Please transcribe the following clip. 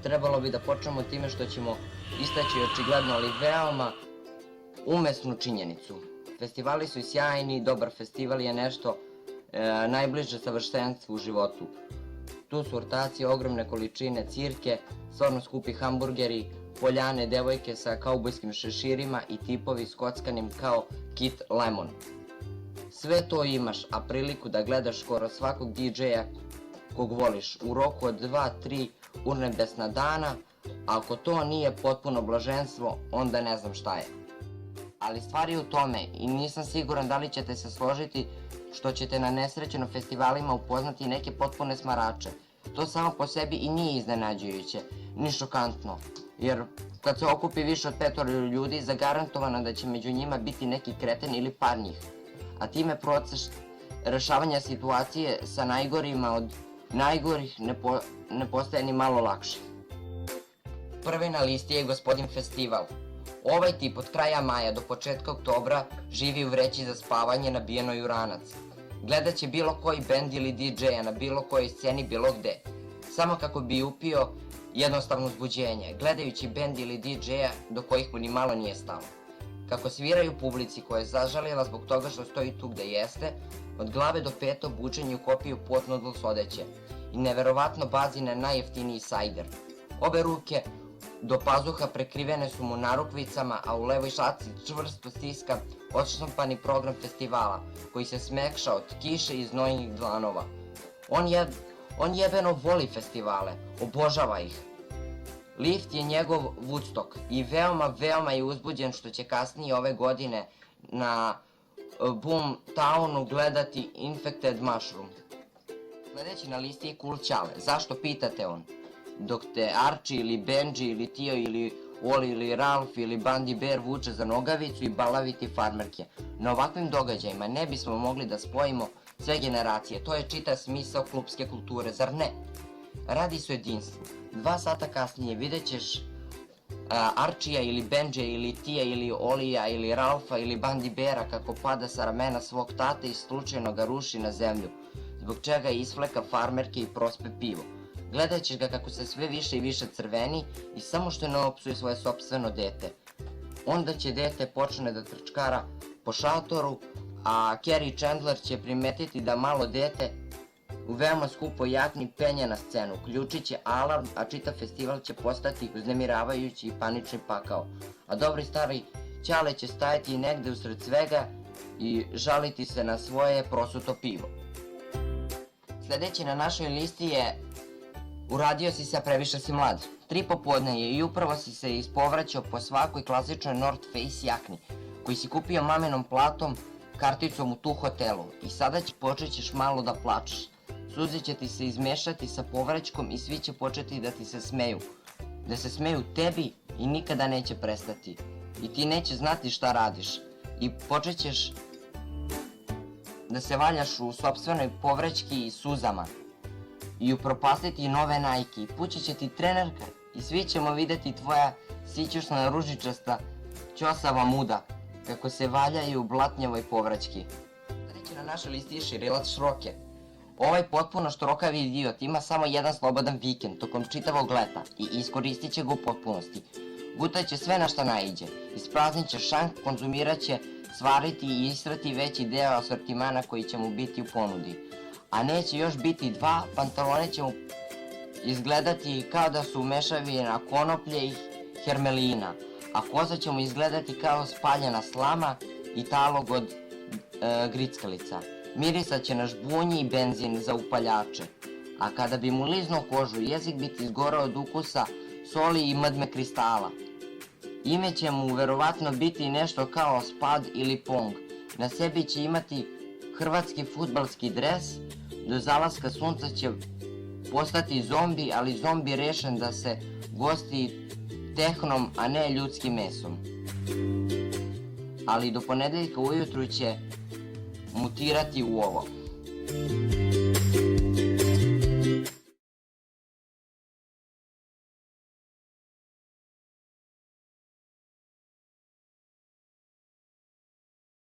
trebalo bi da počnemo time što ćemo istaći očigledno, ali veoma umesnu činjenicu. Festivali su sjajni, dobar festival je nešto najbliže savršenstvu u životu. Tu su ortaci, ogromne količine cirke, stvarno skupi hamburgeri, poljane devojke sa kaubojskim šeširima i tipovi skockanim kao Kit Lemon. Sve to imaš, a priliku da gledaš skoro svakog DJ-a kog voliš u roku od 2-3 urnebesna dana, a ako to nije potpuno blaženstvo, onda ne znam šta je. Ali stvar je u tome i nisam siguran da li ćete se složiti što ćete na nesreću na festivalima upoznati neke potpune smarače. To samo po sebi i nije iznenađujuće, ni šokantno, jer kad se okupi više od 5 ljudi, zagarantovano da će među njima biti neki kreten ili par njih, a time proces rešavanja situacije sa najgorima od najgorih ne postaje ni malo lakše. Prvi na listi je Gospodin Festival. Ovaj tip od kraja maja do početka oktobra živi u vreći za spavanje nabijenoj u ranac. Gledat će bilo koji bend ili DJ-a na bilo kojoj sceni bilo gde, samo kako bi upio jednostavno uzbuđenje, gledajući bend ili DJ-a do kojih mu ni malo nije stalo. Kako sviraju publici koja je zažalila zbog toga što stoji tu gde jeste, od glave do peta obučen u kopiju potno dlsodeće i neverovatno bazi na najjeftiniji sajder. Obe ruke do pazuha prekrivene su mu narukvicama, a u levoj šaci čvrsto stiska odštampani program festivala, koji se smekša od kiše i znojnih dlanova. On jebeno voli festivale, obožava ih. Lift je njegov Woodstock i veoma je uzbuđen što će kasnije ove godine na Boom Townu gledati Infected Mushroom. Sledeći na listi je Cool Čale. Zašto pitate on? Dok te Archie ili Benji ili Tio ili Oli ili Ralph ili Bandy Bear vuče za nogavicu i balaviti farmerke. Na ovakvim događajima ne bismo mogli da spojimo sve generacije, to je čitav smisao klupske kulture, zar ne? Radi se o jedinstvu. 2 sata kasnije vidjet ćeš Archija ili Benjija ili Tija ili Olija ili Ralfa ili Bandy Beara kako pada sa ramena svog tate i slučajno ga ruši na zemlju, zbog čega isfleka farmerke i prospe pivo. Gledat ćeš ga kako se sve više i više crveni i samo što ne opsuje svoje sopstveno dete. Onda će dete počne da trčkara po šatoru, a Carrie Chandler će primetiti da malo dete u veoma skupoj jakni penje na scenu, uključit će alarm, a čitav festival će postati uznemiravajući i panični pakao. A dobri stari Ćale će stajati negde usred svega i žaliti se na svoje prosuto pivo. Sledeći na našoj listi je Uradio si se, a previše si mlad. 3 popodne je i upravo si se ispovraćao po svakoj klasičnoj North Face jakni, koji si kupio maminom platom, karticom u tu hotelu i sada počet ćeš malo da plačeš. Suze će ti se izmešati sa povraćkom i svi će početi da ti se smeju. Da se smeju tebi i nikada neće prestati. I ti neće znati šta radiš. I počet ćeš da se valjaš u sopstvenoj povraćki i suzama. I upropastiti nove Nike. Pući će ti trenerka i svi ćemo videti tvoja sićušna ružičasta ćosava muda kako se valjaju u blatnjavoj povraćki. Treći na našoj listi je širilac Šroke. Ovaj potpuno štrokavi idiot ima samo jedan slobodan vikend tokom čitavog leta i iskoristit će ga u potpunosti. Gutat će sve na šta naiđe, ispraznit će šank, konzumirat će, svariti i israti veći deo asortimana koji će mu biti u ponudi. A neće još biti 2, pantalone će mu izgledati kao da su mešavina konoplje i hermelina, a koza će mu izgledati kao spaljena slama i talog od grickalica. Mirisat će na žbunji i benzin za upaljače, a kada bi mu liznuo kožu, jezik bi ti izgorao od ukusa soli i mdme kristala. Ime će mu verovatno biti nešto kao Spad ili Pong. Na sebi će imati hrvatski fudbalski dres, do zalaska sunca će postati zombi, ali zombi rešen da se gosti tehnom, a ne ljudskim mesom. Ali do ponedeljka ujutru će mutirati u ovo.